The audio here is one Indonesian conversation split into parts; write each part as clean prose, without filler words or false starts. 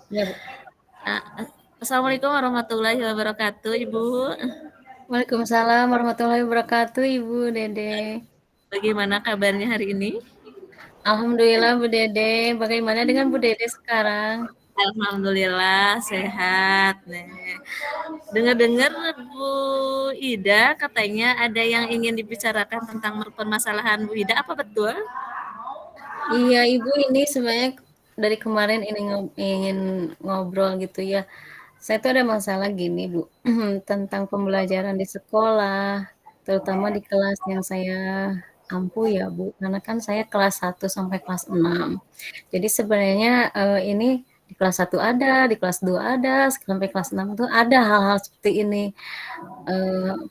Ya, Bu. Assalamualaikum warahmatullahi wabarakatuh, Ibu. Waalaikumsalam warahmatullahi wabarakatuh, Ibu Dede. Bagaimana kabarnya hari ini? Alhamdulillah, Bu Dede. Bagaimana dengan Bu Dede sekarang? Alhamdulillah sehat. Nih. Dengar-dengar Bu Ida katanya ada yang ingin dibicarakan tentang permasalahan Bu Ida. Apa betul? Iya, Ibu ini sebenarnya dari kemarin ini ingin ngobrol gitu ya. Saya tuh ada masalah gini, Bu, tentang pembelajaran di sekolah, terutama di kelas yang saya ampu ya, Bu. Karena kan saya kelas 1 sampai kelas 6. Jadi sebenarnya ini di kelas 1 ada, di kelas 2 ada, sampai kelas 6 itu ada hal-hal seperti ini.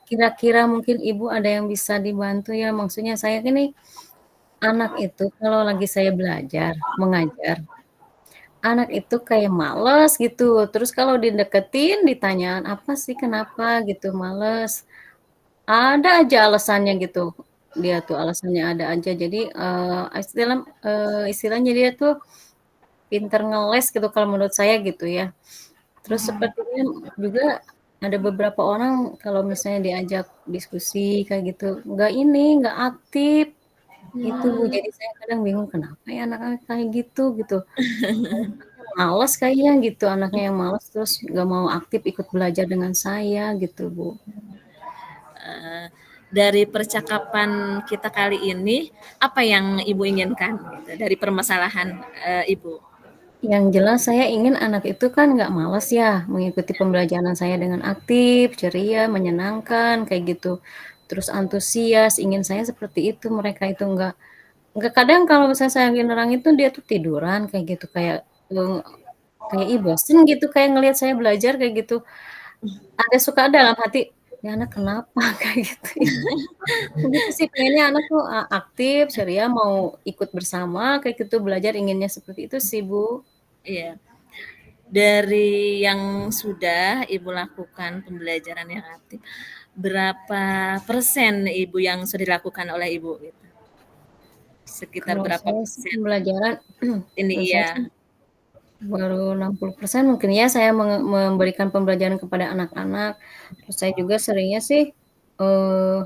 Kira-kira mungkin Ibu ada yang bisa dibantu ya? Maksudnya saya ini anak itu kalau lagi saya belajar, mengajar, anak itu kayak males gitu. Terus kalau dideketin, ditanyain, "Apa sih, kenapa?" gitu, "Males." Ada aja alasannya gitu. Dia tuh alasannya ada aja. Jadi, istilahnya dia tuh pinter ngeles gitu kalau menurut saya gitu ya. Terus sepertinya juga ada beberapa orang kalau misalnya diajak diskusi kayak gitu, nggak aktif, itu Bu. Hmm, Jadi saya kadang bingung kenapa ya anak-anak kayak gitu, gitu. Males kayaknya gitu, anaknya yang males terus nggak mau aktif ikut belajar dengan saya gitu, Bu. eh, dari percakapan kita kali ini, apa yang Ibu inginkan gitu, dari permasalahan Ibu? Yang jelas saya ingin anak itu kan nggak males ya mengikuti pembelajaran saya dengan aktif, ceria, menyenangkan, kayak gitu. Terus antusias, ingin saya seperti itu, mereka itu nggak kadang kalau misalnya saya lagi nerangin tuh dia tuh tiduran kayak gitu, kayak, ih bosen gitu kayak ngelihat saya belajar kayak gitu. Ada suka dalam hati, "Ini anak kenapa?" Kayak gitu ya. Begitu sih pengennya anak tuh, aktif, ceria, mau ikut bersama kayak gitu, belajar inginnya seperti itu sih, Bu. Iya. Dari yang sudah Ibu lakukan pembelajaran yang aktif, berapa persen Ibu yang sudah dilakukan oleh Ibu gitu? Sekitar Kalau berapa saya sih persen? pembelajaran Ini menurut saya iya, sih baru 60% mungkin ya saya memberikan pembelajaran kepada anak-anak. Terus saya juga seringnya sih, eee,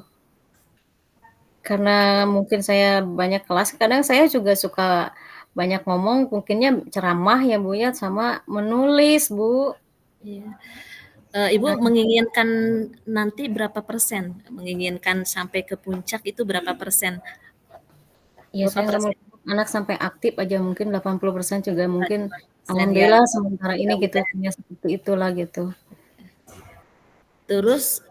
karena mungkin saya banyak kelas, kadang saya juga suka banyak ngomong, mungkinnya ceramah ya, Bu, ya, sama menulis, Bu. iya. Ibu Nah, menginginkan nanti berapa persen? Menginginkan sampai ke puncak itu berapa persen? ya Berapa saya nggak mau persen? anak sampai aktif aja, mungkin 80% juga mungkin 80% ya, alhamdulillah sementara ini gitu, mudah-mudahan. punya seperti itulah gitu. Terus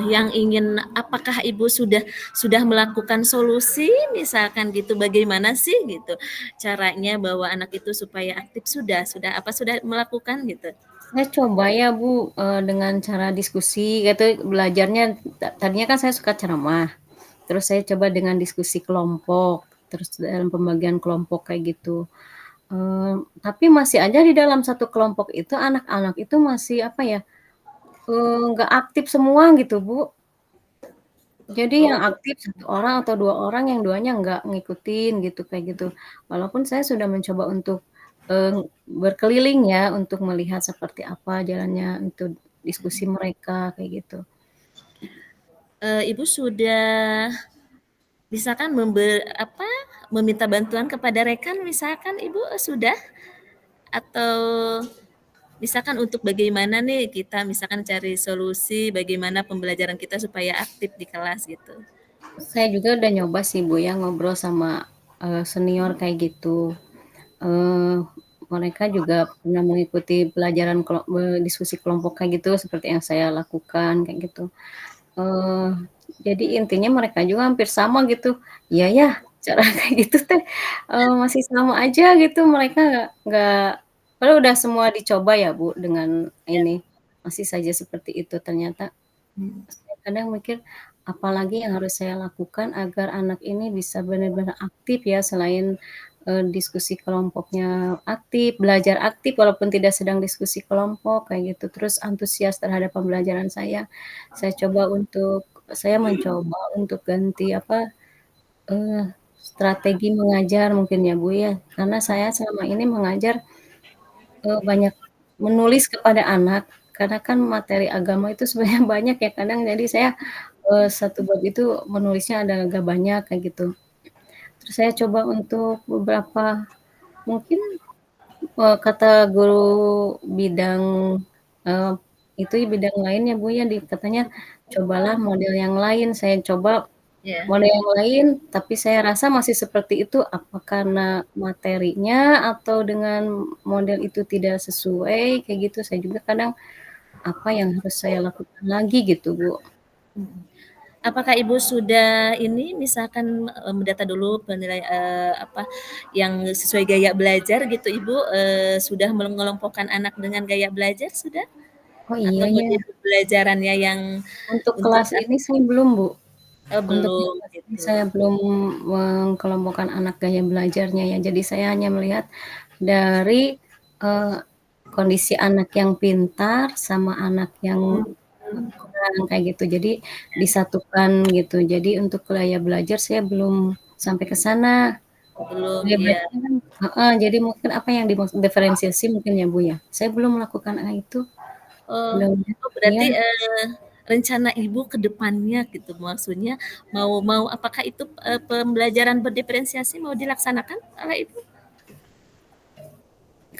yang ingin apakah Ibu sudah melakukan solusi misalkan gitu bagaimana sih gitu caranya bahwa anak itu supaya aktif sudah melakukan gitu. Saya coba ya Bu, dengan cara diskusi gitu, belajarnya tadinya kan saya suka ceramah, terus saya coba dengan diskusi kelompok, terus dalam pembagian kelompok kayak gitu. Tapi masih aja di dalam satu kelompok itu, anak-anak itu masih apa ya, nggak aktif semua gitu Bu. Jadi yang Oh, aktif 1 orang atau 2 orang, yang duanya nggak ngikutin gitu, kayak gitu. Walaupun saya sudah mencoba untuk, berkeliling ya, untuk melihat seperti apa jalannya itu diskusi mereka, kayak gitu. Ibu sudah misalkan meminta bantuan kepada rekan misalkan Ibu sudah atau misalkan untuk bagaimana nih kita misalkan cari solusi bagaimana pembelajaran kita supaya aktif di kelas gitu. Saya juga udah nyoba sih Bu ya, ngobrol sama, senior kayak gitu. Eee, Mereka juga pernah mengikuti pelajaran diskusi kelompok kayak gitu, seperti yang saya lakukan, kayak gitu. Eee, jadi intinya mereka juga hampir sama gitu, iya ya, cara kayak gitu teh, masih sama aja gitu, mereka nggak padahal udah semua dicoba ya, Bu, dengan Ya. ini, masih saja seperti itu. Ternyata Hmm. saya kadang mikir, apalagi yang harus saya lakukan agar anak ini bisa benar-benar aktif ya, selain, diskusi kelompoknya aktif, belajar aktif walaupun tidak sedang diskusi kelompok, kayak gitu, terus antusias terhadap pembelajaran saya. Saya coba untuk saya mencoba untuk ganti apa, strategi mengajar mungkin ya, Bu, ya. Karena saya selama ini mengajar banyak menulis kepada anak, karena kan materi agama itu sebenarnya banyak ya kadang jadi saya, 1 bab itu menulisnya ada agak banyak kayak gitu. Terus saya coba untuk beberapa mungkin, kata guru bidang, eee, itu bidang lain ya, Bu, ya, katanya, "Cobalah model yang lain." Saya coba Ya, model yang lain, tapi saya rasa masih seperti itu, apa karena materinya atau dengan model itu tidak sesuai, kayak gitu. Saya juga kadang, apa yang harus saya lakukan lagi gitu, Bu. mhm. Apakah Ibu sudah ini misalkan, mendata dulu apa, yang sesuai gaya belajar gitu Ibu, sudah mengelompokkan anak dengan gaya belajar sudah? Oh, Atau iya model ya. pembelajarannya yang Untuk untuk kelas ini saya belum, Bu. oh Untuk yang belum kelas ini gitu. saya belum mengkelompokkan anak gaya belajarnya ya. Jadi saya hanya melihat dari, eee, kondisi anak yang pintar sama anak yang, Mmm, kurang kayak gitu. Jadi disatukan gitu. Jadi untuk gaya belajar saya belum sampai ke sana. belum, Gaya iya. belajarnya kan heeh, jadi mungkin apa yang dimaksud diferensiasi mungkin ya, Bu, ya? Saya belum melakukan itu. Oh Mudah-mudahan oh iya. berarti, rencana Ibu ke depannya gitu, maksudnya mau mau apakah itu, pembelajaran berdiferensiasi mau dilaksanakan oleh Ibu?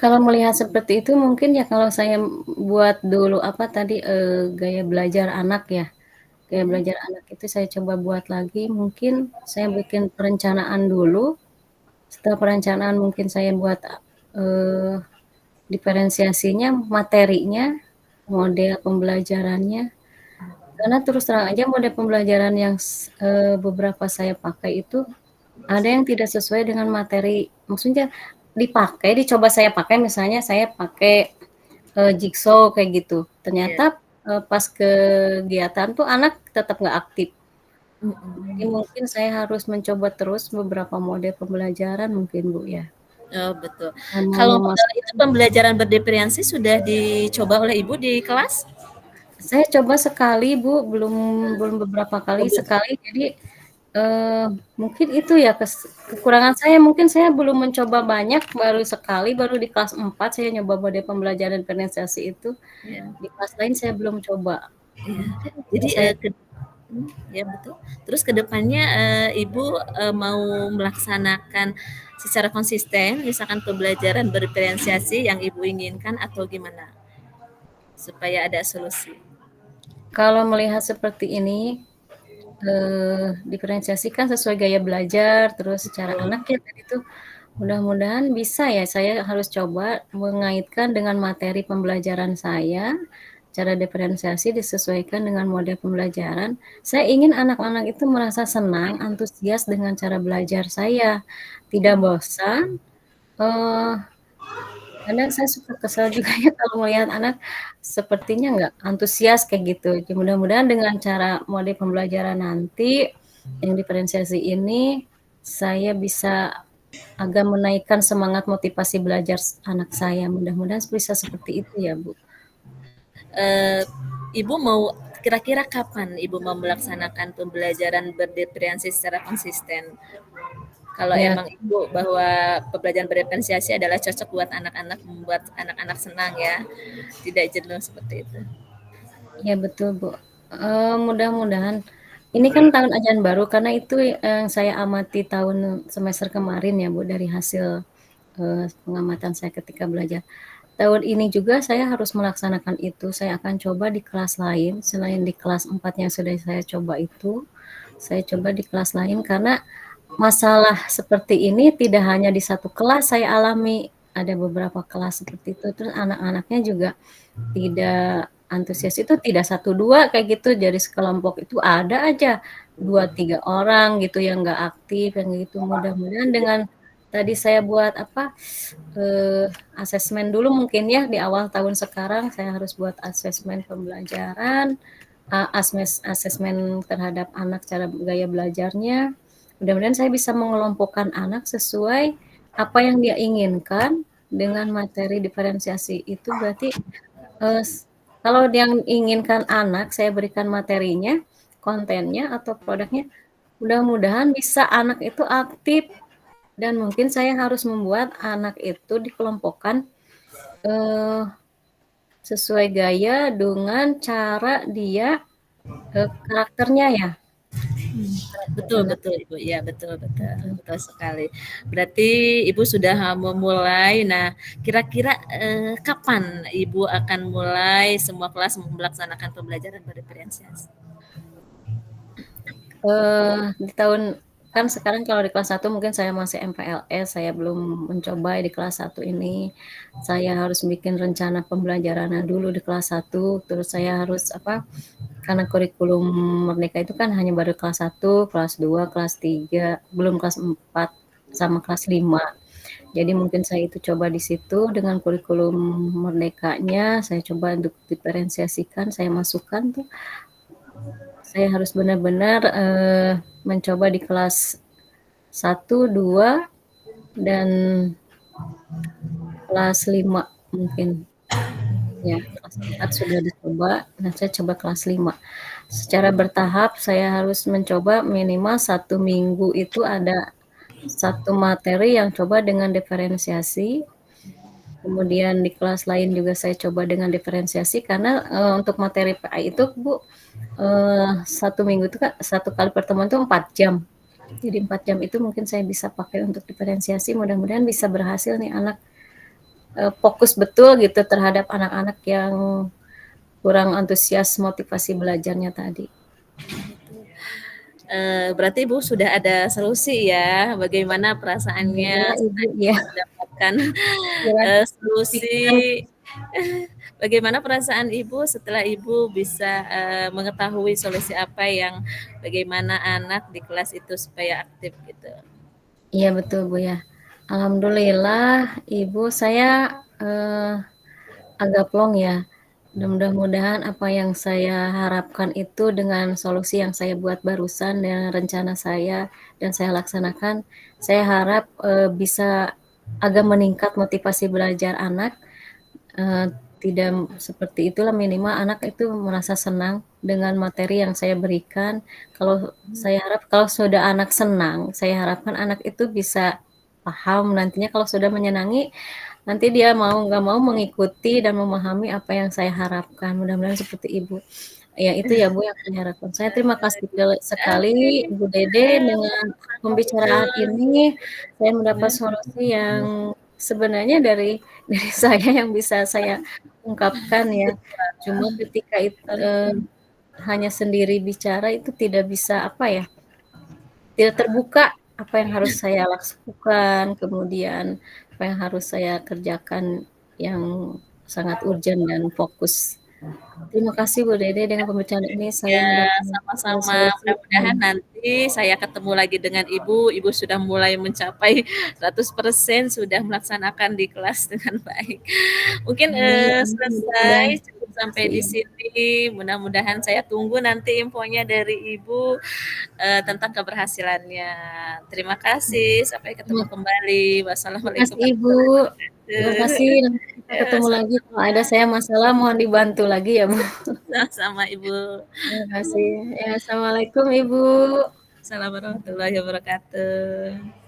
Kalau melihat seperti itu mungkin ya kalau saya buat dulu apa tadi, gaya belajar anak ya, gaya Ya, belajar anak itu saya coba buat lagi, mungkin saya bikin perencanaan dulu, setelah perencanaan mungkin saya buat, eee, diferensiasinya, materinya, model pembelajarannya, karena terus terang aja model pembelajaran yang beberapa saya pakai itu ada yang tidak sesuai dengan materi, maksudnya dipakai, dicoba saya pakai, misalnya saya pakai, jigsaw kayak gitu, iya, ternyata, pas kegiatan tuh anak tetap nggak aktif. Jadi mhm. mungkin saya harus mencoba terus beberapa model pembelajaran mungkin, Bu, ya. Oh betul. Sama Kalau modal itu memasukkan pembelajaran berdiferensi sudah dicoba oleh Ibu di kelas? saya coba sekali, Bu, belum belum beberapa kali, Oh belum sekali jadi, eee, mungkin itu ya kekurangan saya, mungkin saya belum mencoba banyak, baru sekali, baru di kelas 4 saya nyoba model pembelajaran diferensiasi itu, ya, di kelas lain saya belum coba. iya. Mungkin bisa Jadi, saya ya betul. Terus ke depannya, Ibu, mau melaksanakan secara konsisten misalkan pembelajaran berdiferensiasi yang Ibu inginkan atau gimana? Supaya ada solusi. kalau melihat seperti ini, diferensiasikan sesuai gaya belajar, terus secara Betul, anak ya tadi tuh, mudah-mudahan bisa ya, saya harus coba mengaitkan dengan materi pembelajaran saya, cara diferensiasi disesuaikan dengan model pembelajaran. Saya ingin anak-anak itu merasa senang, antusias dengan cara belajar saya, tidak bosan, eee kadang saya suka kesal juga ya kalau melihat anak sepertinya nggak antusias kayak gitu. Ya mudah-mudahan dengan cara mode pembelajaran nanti yang diferensiasi ini, saya bisa agak menaikkan semangat motivasi belajar anak saya. Mudah-mudahan bisa seperti itu ya, Bu. eee, Ibu mau kira-kira kapan Ibu mau melaksanakan pembelajaran berdiferensi secara konsisten? Kalau Ya, emang Ibu bahwa pembelajaran berdiferensiasi adalah cocok buat anak-anak, membuat anak-anak senang ya, tidak jenuh seperti itu. iya betul, Bu. Mudah-mudahan ini kan tahun ajaran baru karena itu yang saya amati tahun semester kemarin ya, Bu, dari hasil, pengamatan saya ketika belajar. Tahun ini juga saya harus melaksanakan itu, saya akan coba di kelas lain, selain di kelas 4 yang sudah saya coba itu, saya coba di kelas lain karena masalah seperti ini tidak hanya di satu kelas saya alami, ada beberapa kelas seperti itu, terus anak-anaknya juga tidak antusias itu tidak satu 2 kayak gitu, dari sekelompok itu ada aja 2 3 orang gitu yang nggak aktif, yang gitu. Mudah-mudahan dengan tadi saya buat apa, asesmen dulu mungkin ya di awal tahun sekarang saya harus buat asesmen pembelajaran, asesmen terhadap anak cara gaya belajarnya. Mudah-mudahan saya bisa mengelompokkan anak sesuai apa yang dia inginkan dengan materi diferensiasi itu berarti kalau yang inginkan anak, saya berikan materinya, kontennya, atau produknya, mudah-mudahan bisa anak itu aktif dan mungkin saya harus membuat anak itu dikelompokkan Eee, sesuai gaya dengan cara dia, karakternya ya? Karakter Betul anak, betul, Ibu, iya betul betul, betul. betul sekali. Berarti Ibu sudah memulai, nah kira-kira, kapan Ibu akan mulai semua kelas melaksanakan pembelajaran berdiferensiasi? Di tahun kan sekarang kalau di kelas 1 mungkin saya masih MPLS, saya belum mencoba di kelas 1 ini. Saya harus bikin rencana pembelajarannya dulu di kelas 1, terus saya harus apa, karena kurikulum Merdeka itu kan hanya baru kelas 1, kelas 2, kelas 3, belum kelas 4 sama kelas 5. Jadi mungkin saya itu coba di situ dengan kurikulum Merdekanya, saya coba untuk diferensiasikan, saya masukkan tuh. Saya harus benar-benar, mencoba di kelas 1, 2, dan kelas 5 mungkin. Ya, kelas 4 sudah dicoba, nah saya coba kelas 5. Secara bertahap saya harus mencoba minimal 1 minggu itu ada 1 materi yang coba dengan diferensiasi, kemudian di kelas lain juga saya coba dengan diferensiasi karena, untuk materi PA itu Bu, 1 minggu itu Kak, 1 kali pertemuan itu 4 jam. Jadi 4 jam itu mungkin saya bisa pakai untuk diferensiasi, mudah-mudahan bisa berhasil nih anak, fokus betul gitu terhadap anak-anak yang kurang antusias motivasi belajarnya tadi. Berarti Ibu sudah ada solusi ya, bagaimana perasaannya Alhamdulillah Ibu, setelah ya. Ibu mendapatkan, Kiranya solusi pikiran bagaimana perasaan Ibu setelah Ibu bisa, mengetahui solusi apa yang bagaimana anak di kelas itu supaya aktif gitu? iya betul Bu ya. Alhamdulillah Ibu saya, agak plong ya. Dan mudah-mudahan apa yang saya harapkan itu dengan solusi yang saya buat barusan dengan rencana saya dan saya laksanakan, saya harap, bisa agak meningkat motivasi belajar anak, eee, tidak seperti itulah minimal anak itu merasa senang dengan materi yang saya berikan. Kalau saya harap kalau sudah anak senang, saya harapkan anak itu bisa paham nantinya kalau sudah menyenangi, nanti dia mau nggak mau mengikuti dan memahami apa yang saya harapkan, mudah-mudahan seperti Ibu. Ya itu ya Bu yang saya harapkan. Saya terima kasih sekali Oke, Ibu Dede dengan sama-sama pembicaraan betul. ini, saya mendapat solusi yang sebenarnya dari dari saya yang bisa saya ungkapkan ya. Cuma ketika Oke. hanya sendiri bicara itu tidak bisa apa ya, tidak terbuka apa yang harus saya lakukan, kemudian apa yang harus saya kerjakan yang sangat urgent dan fokus. Terima kasih Bu Dede, dengan pembicaraan ini saya Ya, mendapat sama-sama. solusi Mudah-mudahan nanti saya ketemu lagi dengan Ibu, Ibu sudah mulai mencapai 100% sudah melaksanakan di kelas dengan baik. Mungkin, amin amin, selesai mudah-mudahan. cukup Terima sampai kasih di Ibu. sini. Mudah-mudahan saya tunggu nanti infonya dari Ibu, tentang keberhasilannya. Terima kasih, sampai ketemu Terima kembali. terima Wassalamualaikum kasih Ibu. warahmatullahi Terima wabarakatuh. kasih, nanti kita Ya, ketemu lagi kalau ada saya sama-sama. masalah mohon dibantu lagi ya Bu. Sama-sama, Ibu. Terima kasih. Ya, assalamualaikum Ibu. Assalamualaikum warahmatullahi wabarakatuh.